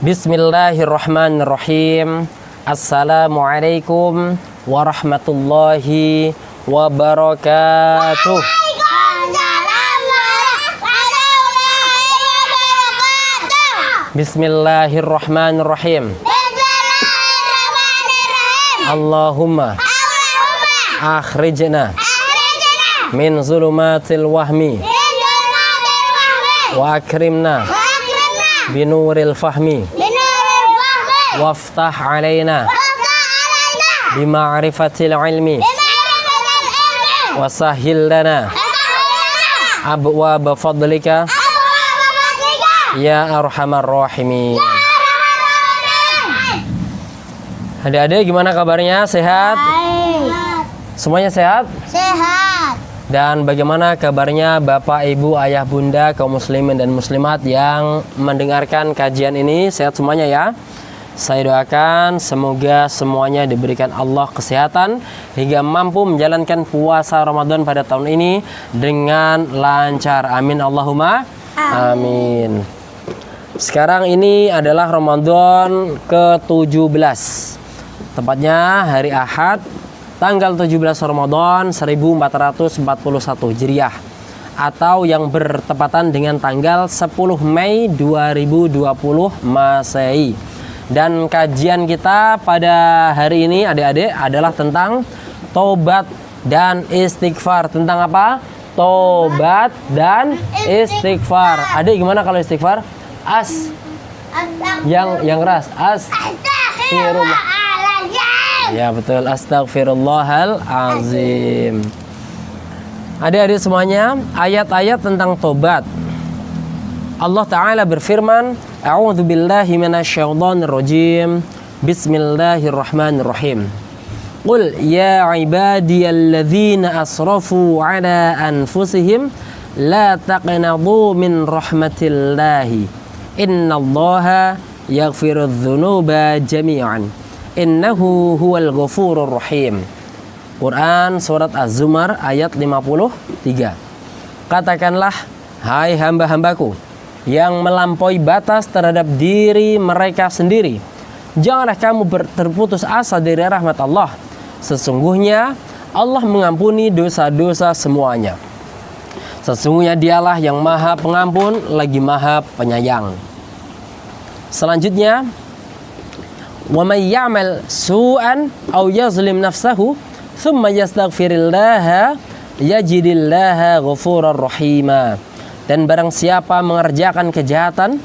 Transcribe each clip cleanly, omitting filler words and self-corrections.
Bismillahirrahmanirrahim. Assalamualaikum warahmatullahi wabarakatuh. Bismillahirrahmanirrahim. Allahumma akhrijna min zulumatil wahmi wa akrimna binuril fahmi waftah alaina bima'rifatil ilmi wasahhil lana abwaaba fadlika ya arhamar rahimin. Adik-adik gimana kabarnya? Sehat? Semuanya sehat? Sehat. Dan bagaimana kabarnya Bapak, Ibu, Ayah, Bunda, kaum muslimin dan muslimat yang mendengarkan kajian ini? Sehat semuanya ya? Saya doakan semoga semuanya diberikan Allah kesehatan hingga mampu menjalankan puasa Ramadan pada tahun ini dengan lancar. Amin Allahumma amin. Sekarang ini adalah Ramadan ke-17. Tepatnya hari Ahad tanggal 17 Ramadan 1441 Hijriah atau yang bertepatan dengan tanggal 10 Mei 2020 Masehi. Dan kajian kita pada hari ini adik-adik adalah tentang tobat dan istighfar. Tentang apa? Tobat dan istighfar. Adik gimana kalau istighfar? Yang keras. Astagfirullah. Ya betul, astagfirullahalazim. Adik-adik semuanya, ayat-ayat tentang tobat. Allah Ta'ala berfirman, A'udzubillahi minasyaitonirrajim. Bismillahirrahmanirrahim. Qul ya ibadiyalladzina asrafu ala anfusihim la taqnatu min rahmatillahi. Innallaha yaghfirudz dzunuba jami'an. Innahu huwal ghafurur rahim. Quran surat Az-Zumar ayat 53. Katakanlah, hai hamba-hambaku yang melampaui batas terhadap diri mereka sendiri, janganlah kamu terputus asa dari rahmat Allah. Sesungguhnya Allah mengampuni dosa-dosa semuanya. Sesungguhnya Dialah yang Maha Pengampun lagi Maha Penyayang. Selanjutnya, wa may ya'mal su'an aw yazlim nafsahu thumma yastaghfirillaha yajidillaha ghafurar rahima. Dan barang siapa mengerjakan kejahatan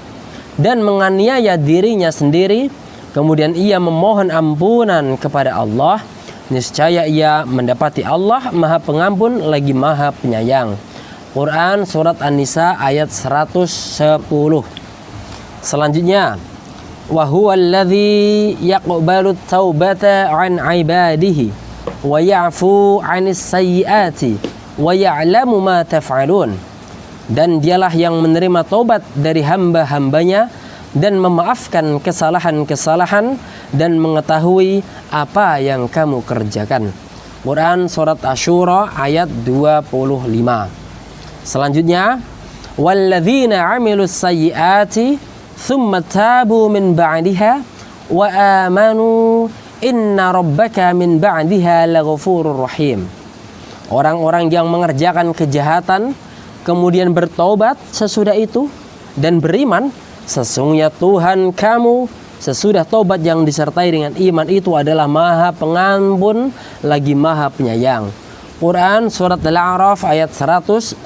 dan menganiaya dirinya sendiri, kemudian ia memohon ampunan kepada Allah, niscaya ia mendapati Allah Maha Pengampun lagi Maha Penyayang. Quran surat An-Nisa ayat 110. Selanjutnya, wa huwallazi yaqbalu taubata an ibadihi wa ya'fu 'anis sayyiati wa ya'lamu ma taf'alun. Dan Dialah yang menerima taubat dari hamba-hambanya dan memaafkan kesalahan-kesalahan dan mengetahui apa yang kamu kerjakan. Quran surat Asy-Syura ayat 25. Selanjutnya, walladzina 'amilus sayyiati thumma tabu min ba'diha wa amanu inna rabbaka min ba'diha laghafurur rahim. Orang-orang yang mengerjakan kejahatan kemudian bertobat sesudah itu dan beriman, sesungguhnya Tuhan kamu sesudah tobat yang disertai dengan iman itu adalah Maha Pengampun lagi Maha Penyayang. Quran surat Al-A'raf ayat 153.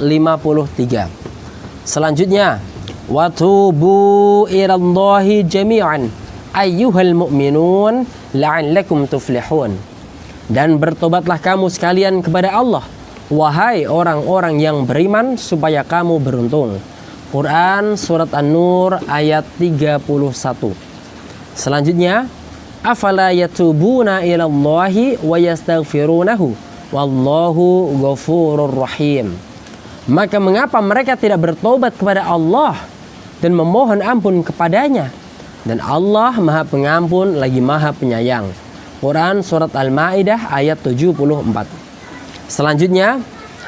Selanjutnya, wa tubu ilallahi jami'an ayyuhal mu'minun la'allakum tuflihun. Dan bertobatlah kamu sekalian kepada Allah, wahai orang-orang yang beriman, supaya kamu beruntung. Quran surat An-Nur ayat 31. Selanjutnya, afala yatubuna ilallahi wa yastaghfirunahu wallahu ghafurur rahim. Maka mengapa mereka tidak bertobat kepada Allah dan memohon ampun kepadanya, dan Allah Maha Pengampun lagi Maha Penyayang. Quran surat Al-Maidah ayat 74. Selanjutnya,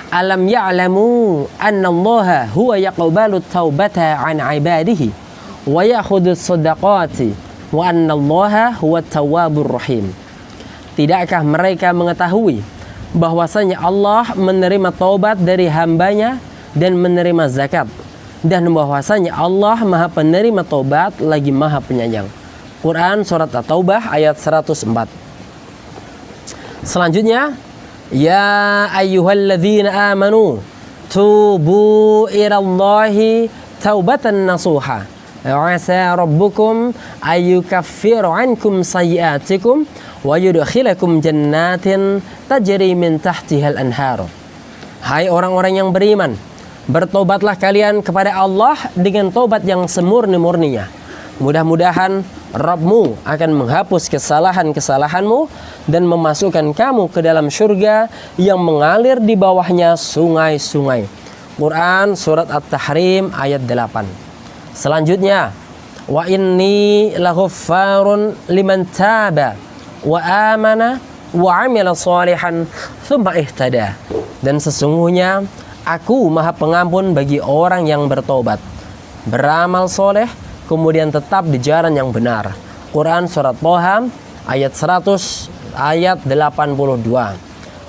alam ya'lamu annallaha huwa yaqbalu taubata an ibadihi wa ya'khudus shadaqati wa annallaha huwat tawwabur rahim. Tidakkah mereka mengetahui bahwasanya Allah menerima taubat dari hambanya dan menerima zakat, dan bahwasanya Allah Maha Penerima taubat lagi Maha Penyayang. Quran surat At-Taubah ayat 104. Selanjutnya, ya ayyuhalladzina amanu tubu ilallahi taubatan nasuha asa rabbukum ayyukaffiru ankum sayyi'atikum wa yudkhilakum jannatin tajri min tahtihal anhar. Hai orang-orang yang beriman, bertobatlah kalian kepada Allah dengan tobat yang semurni-murninya. Mudah-mudahan Rabbmu akan menghapus kesalahan-kesalahanmu dan memasukkan kamu ke dalam surga yang mengalir di bawahnya sungai-sungai. Quran surat At-Tahrim ayat 8. Selanjutnya, wa inni laghaffarun liman taba wa amana wa amila shalihan tsumma ihtada. Dan sesungguhnya aku Maha Pengampun bagi orang yang bertobat, beramal soleh, kemudian tetap di jalan yang benar. Quran surat Thaha ayat 100 ayat 82.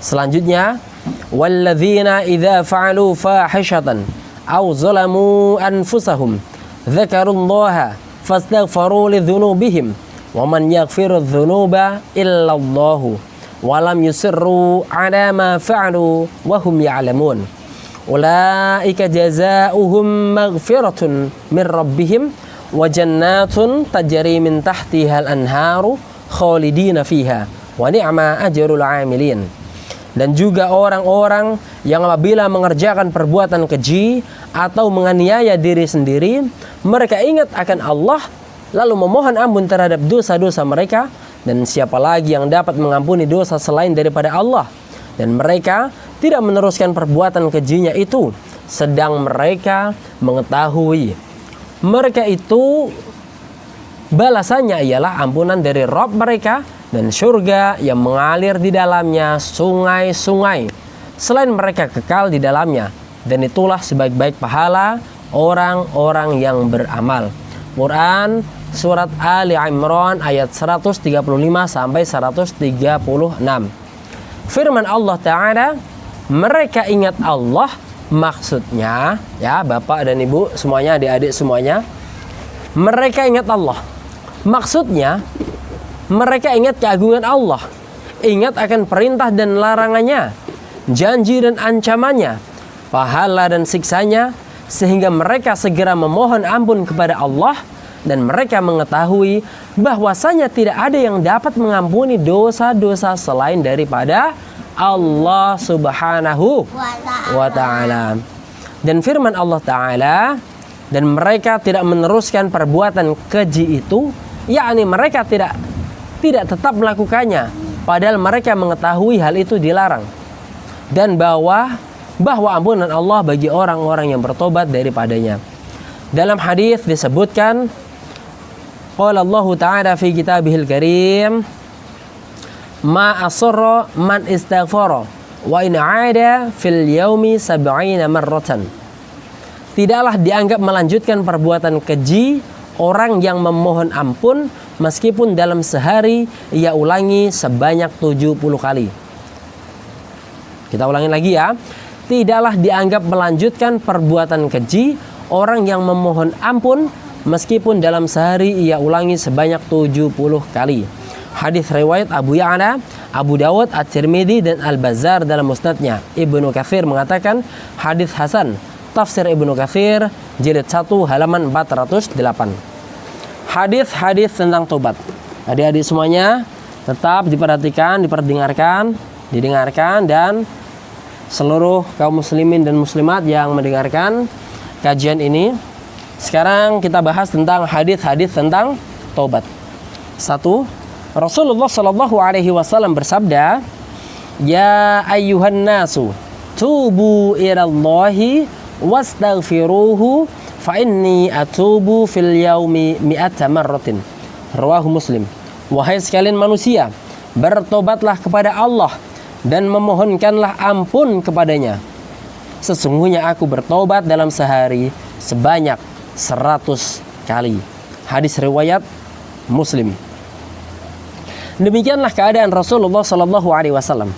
Selanjutnya, walladzina idza fa'alu fahishatan aw zalamu anfusahum dzakarullaha fastaghfiru lidzunubihim wa man yaghfiru dzunuba illallahu wa lam yusirru ala ma fa'alu wa hum ya'lamun. Ulaika jazaohum maghfiratun min rabbihim wa jannatun tajri min tahtihal anharu khalidina fiha wa ni'ma ajrul 'amilin. Dan juga orang-orang yang apabila mengerjakan perbuatan keji atau menganiaya diri sendiri, mereka ingat akan Allah lalu memohon ampun terhadap dosa-dosa mereka, dan siapa lagi yang dapat mengampuni dosa selain daripada Allah, dan mereka tidak meneruskan perbuatan kejinya itu sedang mereka mengetahui mereka itu balasannya ialah ampunan dari Rabb mereka dan surga yang mengalir di dalamnya sungai-sungai selain mereka kekal di dalamnya, dan itulah sebaik-baik pahala orang-orang yang beramal. Quran surat Ali Imran ayat 135 sampai 136. Firman Allah Ta'ala, mereka ingat Allah, maksudnya ya Bapak dan Ibu semuanya, adik-adik semuanya, mereka ingat Allah. Maksudnya mereka ingat keagungan Allah, ingat akan perintah dan larangannya, janji dan ancamannya, pahala dan siksanya, sehingga mereka segera memohon ampun kepada Allah, dan mereka mengetahui bahwasanya tidak ada yang dapat mengampuni dosa-dosa selain daripada Allah Subhanahu wa Ta'ala. Dan firman Allah Ta'ala, dan mereka tidak meneruskan perbuatan keji itu, yakni mereka tidak tetap melakukannya padahal mereka mengetahui hal itu dilarang, dan bahwa ampunan Allah bagi orang-orang yang bertobat daripadanya. Dalam hadis disebutkan, qala Allah Ta'ala fi kitabihil karim, ma asarra man istaghfara wa in 'ada fil yaumi 70 marratan. Tidaklah dianggap melanjutkan perbuatan keji orang yang memohon ampun meskipun dalam sehari ia ulangi sebanyak 70 kali. Kita ulangi lagi ya. Tidaklah dianggap melanjutkan perbuatan keji orang yang memohon ampun meskipun dalam sehari ia ulangi sebanyak 70 kali. Hadis riwayat Abu Ya'la, Abu Dawud, At-Tirmidzi dan Al-Bazzar dalam musnadnya. Ibnu Katsir mengatakan hadis hasan. Tafsir Ibnu Katsir jilid 1 halaman 408. Hadis-hadis tentang tobat. Adik-adik semuanya tetap diperhatikan, didengarkan, dan seluruh kaum muslimin dan muslimat yang mendengarkan kajian ini. Sekarang kita bahas tentang hadis-hadis tentang tobat. 1. Rasulullah Shallallahu Alaihi Wasallam bersabda, ya ayyuhan nasu tubu ilallahi wastaghfiruhu fa inni atubu fil yaumi mi'ata marratin. Rawahu Muslim. Wahai sekalian manusia, bertobatlah kepada Allah dan memohonkanlah ampun kepadanya. Sesungguhnya aku bertobat dalam sehari sebanyak 100 kali. Hadis riwayat Muslim. Demikianlah keadaan Rasulullah Sallallahu Alaihi Wasallam.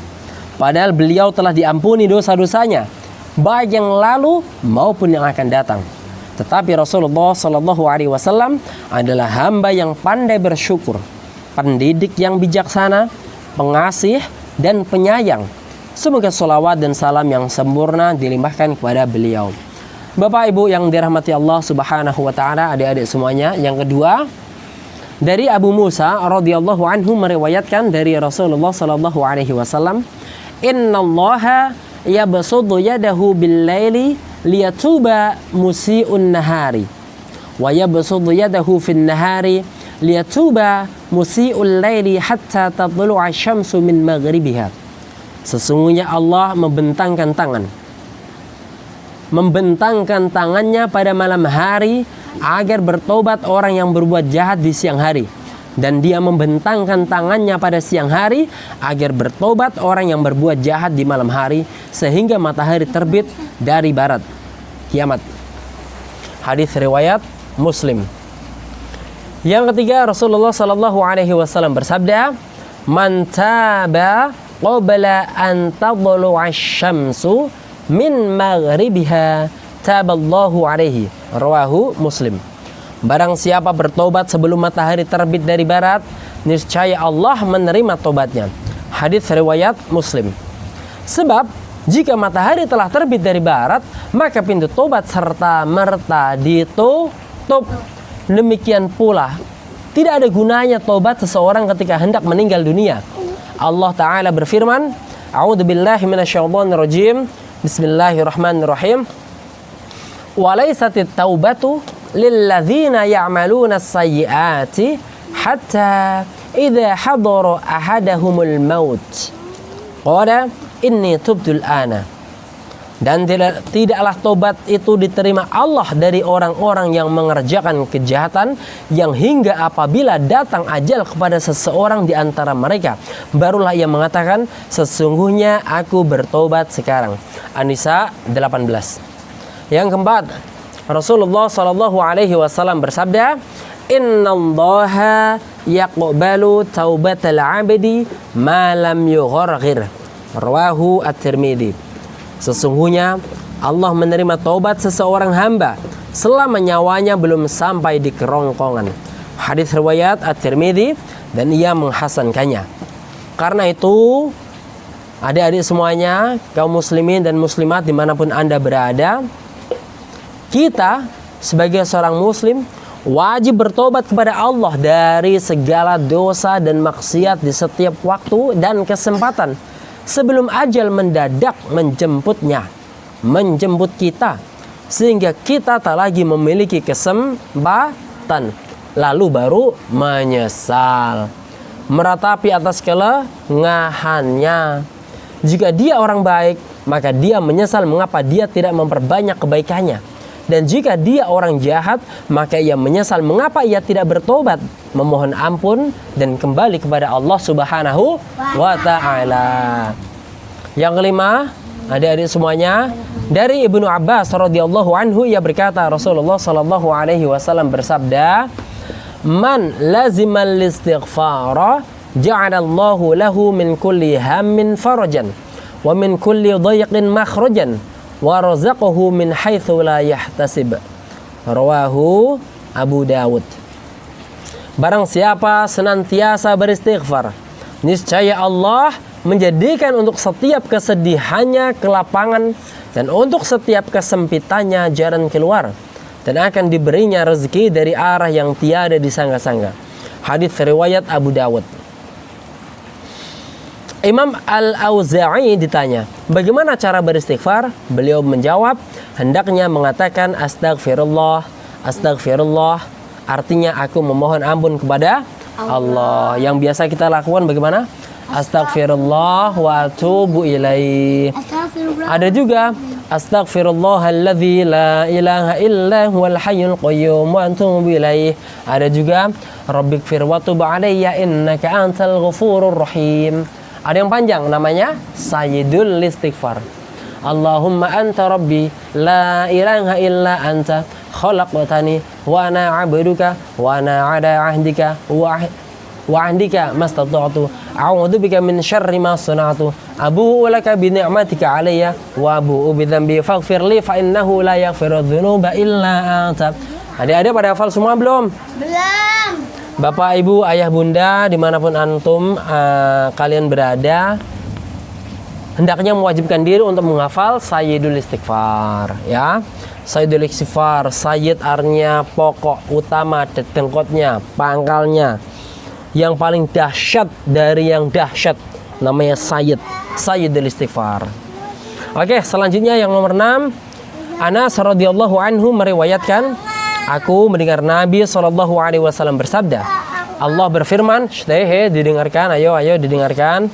Padahal beliau telah diampuni dosa-dosanya, baik yang lalu maupun yang akan datang. Tetapi Rasulullah Sallallahu Alaihi Wasallam adalah hamba yang pandai bersyukur, pendidik yang bijaksana, pengasih dan penyayang. Semoga salawat dan salam yang sempurna dilimpahkan kepada beliau. Bapak Ibu yang dirahmati Allah Subhanahu wa taala, adik-adik semuanya, yang kedua, dari Abu Musa radhiyallahu anhu meriwayatkan dari Rasulullah sallallahu alaihi wasallam, "Innallaha yabsutu yadahu bil-laili liyatuba musii'un nahari wa yabsutu yadahu fin-nahari liyatuba musii'ul laili hatta tatlu'a asy-syamsu min maghribiha." Sesungguhnya Allah membentangkan tangannya pada malam hari agar bertobat orang yang berbuat jahat di siang hari, dan dia membentangkan tangannya pada siang hari agar bertobat orang yang berbuat jahat di malam hari sehingga matahari terbit dari barat, kiamat. Hadis riwayat Muslim. Yang ketiga, Rasulullah Sallallahu Alaihi Wasallam bersabda, "Man taba qabla an tadlu'a asy-syamsu min maghribiha taballahu alaihi." Rawahu Muslim. Barang siapa bertobat sebelum matahari terbit dari barat, niscaya Allah menerima tobatnya. Hadis riwayat Muslim. Sebab jika matahari telah terbit dari barat, maka pintu tobat serta merta ditutup. Demikian pula tidak ada gunanya tobat seseorang ketika hendak meninggal dunia. Allah Ta'ala berfirman, "A'udzubillahi minasyaitonir rajim. Bismillahirrahmanirrahim. Walaisatit taubatu lilladzina ya'maluna as-sayyi'ati hatta idza hadara ahadahumul maut qala inni tubtul ana." Dan tidaklah tobat itu diterima Allah dari orang-orang yang mengerjakan kejahatan yang hingga apabila datang ajal kepada seseorang di antara mereka, barulah ia mengatakan, "Sesungguhnya aku bertobat sekarang." An-Nisa 18. Yang keempat, Rasulullah Shallallahu Alaihi Wasallam bersabda, "Innallaha yaqbalu taubatal 'abdi ma lam yugharghir." Rawahu At-Tirmidzi. Sesungguhnya Allah menerima taubat seseorang hamba selama nyawanya belum sampai di kerongkongan. Hadis riwayat At-Tirmidzi dan ia menghasankannya. Karena itu, adik-adik semuanya, kaum muslimin dan muslimat dimanapun Anda berada, kita sebagai seorang muslim wajib bertobat kepada Allah dari segala dosa dan maksiat di setiap waktu dan kesempatan sebelum ajal mendadak menjemput kita, sehingga kita tak lagi memiliki kesempatan, lalu baru menyesal, meratapi atas kelengahannya. Jika dia orang baik, maka dia menyesal mengapa dia tidak memperbanyak kebaikannya. Dan jika dia orang jahat, maka ia menyesal mengapa ia tidak bertobat, memohon ampun dan kembali kepada Allah Subhanahu wa ta'ala. Yang kelima, adik-adik semuanya, dari Ibnu Abbas radhiyallahu anhu, ia berkata, Rasulullah sallallahu alaihi wasallam bersabda, "Man lazimal istighfara ja'alallahu lahu min kulli hammin farajan wa min kulli dhayqin makhrajan wa razaqahu min haitsu la yahtasib." Rawahu Abu Dawud. Barang siapa senantiasa beristighfar, niscaya Allah menjadikan untuk setiap kesedihannya kelapangan dan untuk setiap kesempitannya jalan keluar, dan akan diberinya rezeki dari arah yang tiada disangka-sangka. Hadis riwayat Abu Dawud. Imam Al-Auza'i ditanya, bagaimana cara beristighfar? Beliau menjawab, hendaknya mengatakan astagfirullah, astagfirullah, artinya aku memohon ampun kepada Allah. Yang biasa kita lakukan bagaimana? Astagfirullah wa atubu ilaih. Ada juga astagfirullahalladzi la ilaha illa huwal hayyul qayyum wa atubu ilaih. Ada juga rabbighfir wa tub alayya innaka antal ghafurur rahim. Ada yang panjang namanya Sayyidul Istighfar. Allahumma anta rabbi la ilaha illa anta khalaqtani wa ana 'abduka wa ana 'ala 'ahdika wa ahdika mastata'tu a'udzubika min syarri ma sana'tu abu'u laka bi ni'matika 'alayya wa abu'u bi dzambi faghfir li fa innahu la yaghfiru dzunuba illa anta. Adik-adik pada hafal semua belum? Belum. Bapak, Ibu, Ayah, Bunda, dimanapun antum kalian berada, hendaknya mewajibkan diri untuk menghafal Sayyidul Istighfar, ya. Sayyidul Istighfar, Sayyid artinya pokok, utama, dengkotnya, pangkalnya, yang paling dahsyat dari yang dahsyat, namanya Sayyid, Sayyidul Istighfar. Oke, selanjutnya yang nomor 6, Anas radhiyallahu anhu meriwayatkan, aku mendengar Nabi SAW bersabda, Allah berfirman, didengarkan, ayo didengarkan.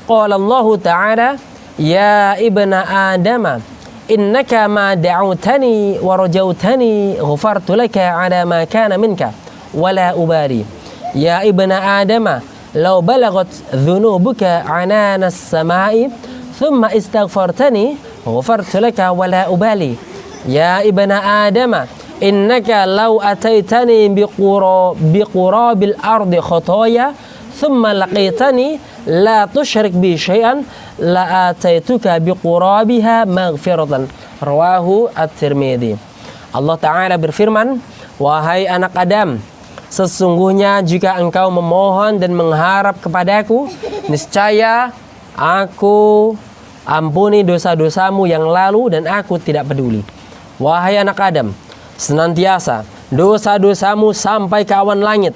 Qala Allah Ta'ala, ya ibna Adam, innaka ma da'utani wa rajautani ghafartu laka ala ma kana minka wala ubali. Ya ibna Adam, law balagat dhunubuka anana as-sama'i thumma istaghfartani ghafartu laka wala ubali. Ya ibna Adam, innaka law ataitani biqurabil ardi khataya thumma laqitani la tusyrik bi syai'an la ataituka biqurabiha maghfiratan. Rawahu At-Tirmidzi. Allah Ta'ala berfirman, wahai anak Adam, sesungguhnya jika engkau memohon dan mengharap kepadaku, niscaya aku ampuni dosa-dosamu yang lalu dan aku tidak peduli. Wahai anak Adam, senantiasa dosa-dosamu sampai ke awan langit.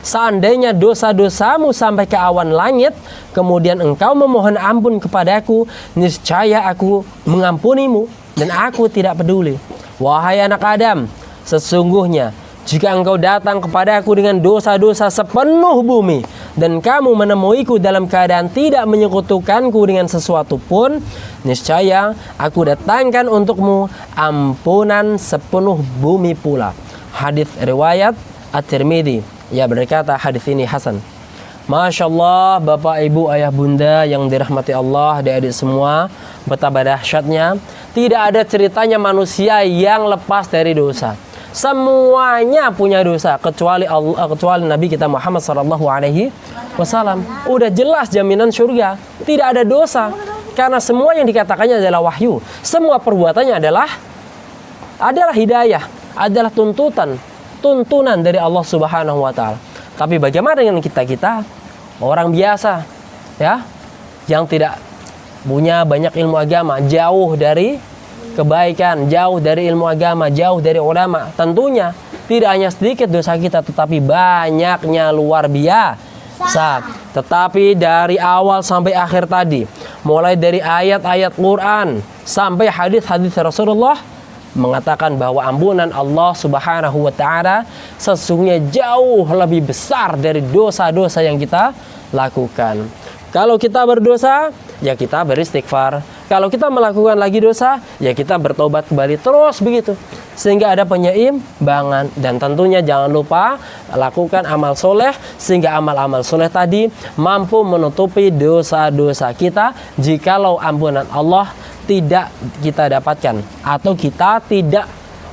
Seandainya dosa-dosamu sampai ke awan langit, kemudian engkau memohon ampun kepadaku, niscaya aku mengampunimu dan aku tidak peduli. Wahai anak Adam, sesungguhnya jika engkau datang kepadaku dengan dosa-dosa sepenuh bumi dan kamu menemuiku dalam keadaan tidak menyekutukanku dengan sesuatu pun, niscaya aku datangkan untukmu ampunan sepenuh bumi pula. Hadis riwayat At-Tirmidzi. Ya, berkata hadis ini hasan. Masya Allah, Bapak, Ibu, Ayah, Bunda yang dirahmati Allah, adik-adik semua, betapa dahsyatnya. Tidak ada ceritanya manusia yang lepas dari dosa. Semuanya punya dosa kecuali Allah, kecuali Nabi kita Muhammad SAW. Udah jelas jaminan surga, tidak ada dosa karena semua yang dikatakannya adalah wahyu. Semua perbuatannya adalah hidayah, adalah tuntunan dari Allah Subhanahu wa Ta'ala. Tapi bagaimana dengan kita orang biasa, ya, yang tidak punya banyak ilmu agama, jauh dari kebaikan, jauh dari ilmu agama, jauh dari ulama? Tentunya tidak hanya sedikit dosa kita, tetapi banyaknya, luar biasa. Tetapi dari awal sampai akhir tadi, mulai dari ayat-ayat Quran sampai hadis-hadis Rasulullah, mengatakan bahwa ampunan Allah Subhanahu wa Ta'ala sesungguhnya jauh lebih besar dari dosa-dosa yang kita lakukan. Kalau kita berdosa, ya kita beristighfar. Kalau kita melakukan lagi dosa, ya kita bertobat kembali, terus begitu sehingga ada penyeimbangan. Dan tentunya jangan lupa lakukan amal soleh, sehingga amal-amal soleh tadi mampu menutupi dosa-dosa kita jikalau ampunan Allah tidak kita dapatkan atau kita tidak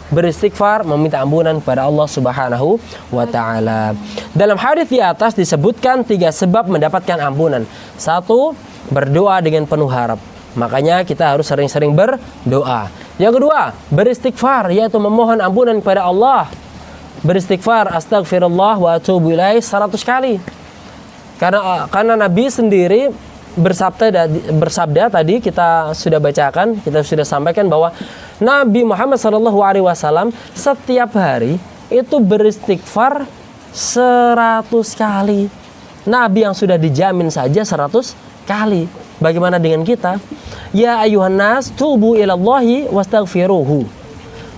beristighfar meminta ampunan kepada Allah Subhanahu wa Ta'ala. Dalam hadis di atas disebutkan 3 sebab mendapatkan ampunan. 1, berdoa dengan penuh harap. Makanya kita harus sering-sering berdoa. Yang kedua, beristighfar, yaitu memohon ampunan kepada Allah. Beristighfar, astagfirullah wa atubu ilaih 100 kali. Karena Nabi sendiri bersabda tadi kita sudah bacakan, kita sudah sampaikan bahwa Nabi Muhammad SAW setiap hari itu beristighfar 100 kali. Nabi yang sudah dijamin saja 100 kali. Bagaimana dengan kita? Ya ayuhan nas tubu ilallahi wastaghfiruhu.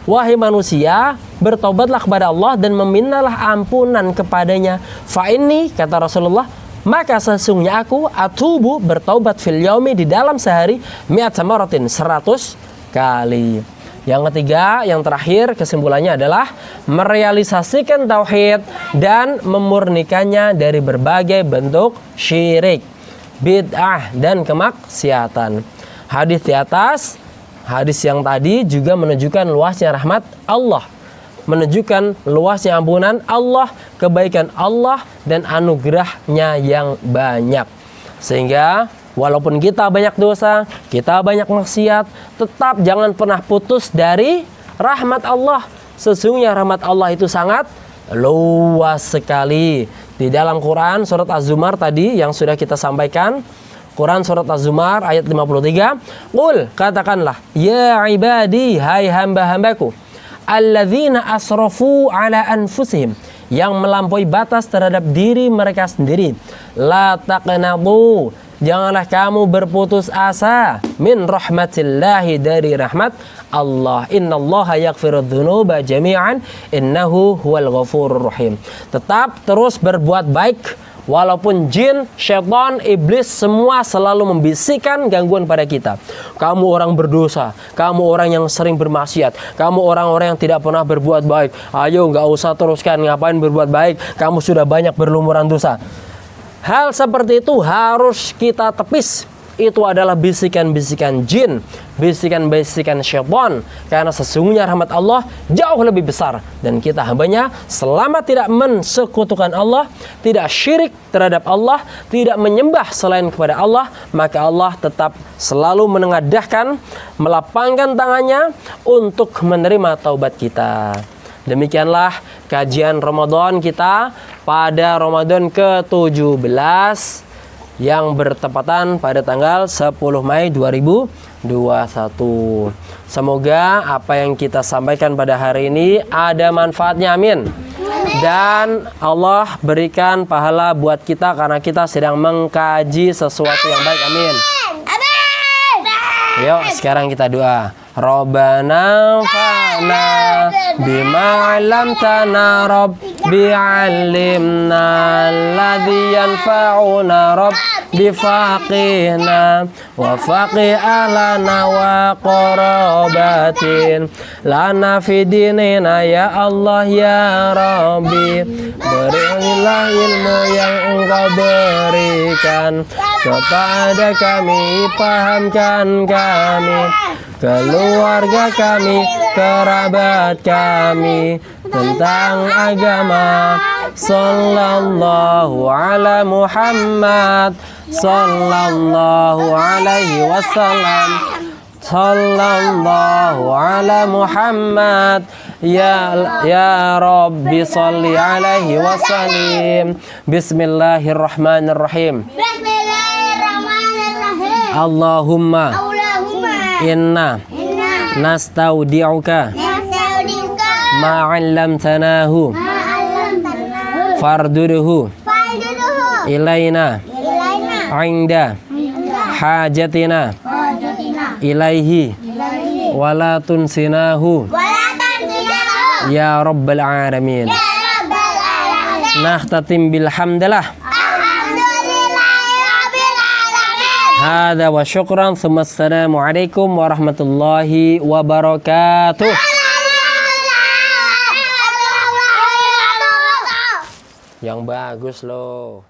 Wahai manusia, bertobatlah kepada Allah dan memintalah ampunan kepadanya. Fa inni, kata Rasulullah, maka sesungguhnya aku atubu, bertaubat fil yaumi, di dalam sehari, mi'at samaratin, 100 kali. Yang ketiga, yang terakhir, kesimpulannya adalah merealisasikan tauhid dan memurnikannya dari berbagai bentuk syirik, bid'ah dan kemaksiatan. Hadis di atas Hadis yang tadi juga menunjukkan luasnya rahmat Allah, menunjukkan luasnya ampunan Allah, kebaikan Allah, dan anugerahnya yang banyak. Sehingga walaupun kita banyak dosa, kita banyak maksiat, tetap jangan pernah putus dari rahmat Allah. Sesungguhnya rahmat Allah itu sangat luas sekali. Di dalam Quran surat Az-Zumar tadi yang sudah kita sampaikan, Quran surat Az-Zumar ayat 53, qul, katakanlah, ya ibadi, hai hamba-hambaku, alladzina asrafu ala anfusihim, yang melampaui batas terhadap diri mereka sendiri, la taqnatu, janganlah kamu berputus asa, min rahmatillahi, dari rahmat Allah, innallaha yaghfirudz dzunuba jami'an innahu huwal ghafurur rahim. Tetap terus berbuat baik. Walaupun jin, syaitan, iblis semua selalu membisikkan gangguan pada kita. Kamu orang berdosa, kamu orang yang sering bermaksiat, kamu orang-orang yang tidak pernah berbuat baik. Ayo nggak usah teruskan, ngapain berbuat baik, kamu sudah banyak berlumuran dosa. Hal seperti itu harus kita tepis. Itu adalah bisikan-bisikan jin, bisikan-bisikan syaitan. Karena sesungguhnya rahmat Allah jauh lebih besar. Dan kita hambanya selama tidak mensekutukan Allah, tidak syirik terhadap Allah, tidak menyembah selain kepada Allah, maka Allah tetap selalu menengadahkan, melapangkan tangannya untuk menerima taubat kita. Demikianlah kajian Ramadan kita pada Ramadan ke-17 yang bertepatan pada tanggal 10 Mei 2021. Semoga apa yang kita sampaikan pada hari ini ada manfaatnya, amin. Dan Allah berikan pahala buat kita karena kita sedang mengkaji sesuatu yang baik, amin. Yuk sekarang kita doa. Rabbana fa'na bima 'allamtana rabbi 'allimna alladhi yanfa'una rabbi faqihna wa faqih ahlana wa qarabatin lana fi dinina ya Allah ya Rabbi. Berilah ilmu yang Engkau berikan kepada kami, pahamkan kami, keluarga kami, kerabat kami tentang agama. Sallallahu ala Muhammad, sallallahu alaihi wasallam, sallallahu ala Muhammad, ya Rabbi salli alaihi wasallim. Bismillahirrahmanirrahim. Allahumma inna nastaudi'uka ma'allamtanahu farduduhu ilaina inda hajatina ilaihi wala tunsinahu ya rabbal alamin. Nakhtatim bilhamdulillah. Hada wa syukran, assalamualaikum warahmatullahi wabarakatuh. Yang bagus loh.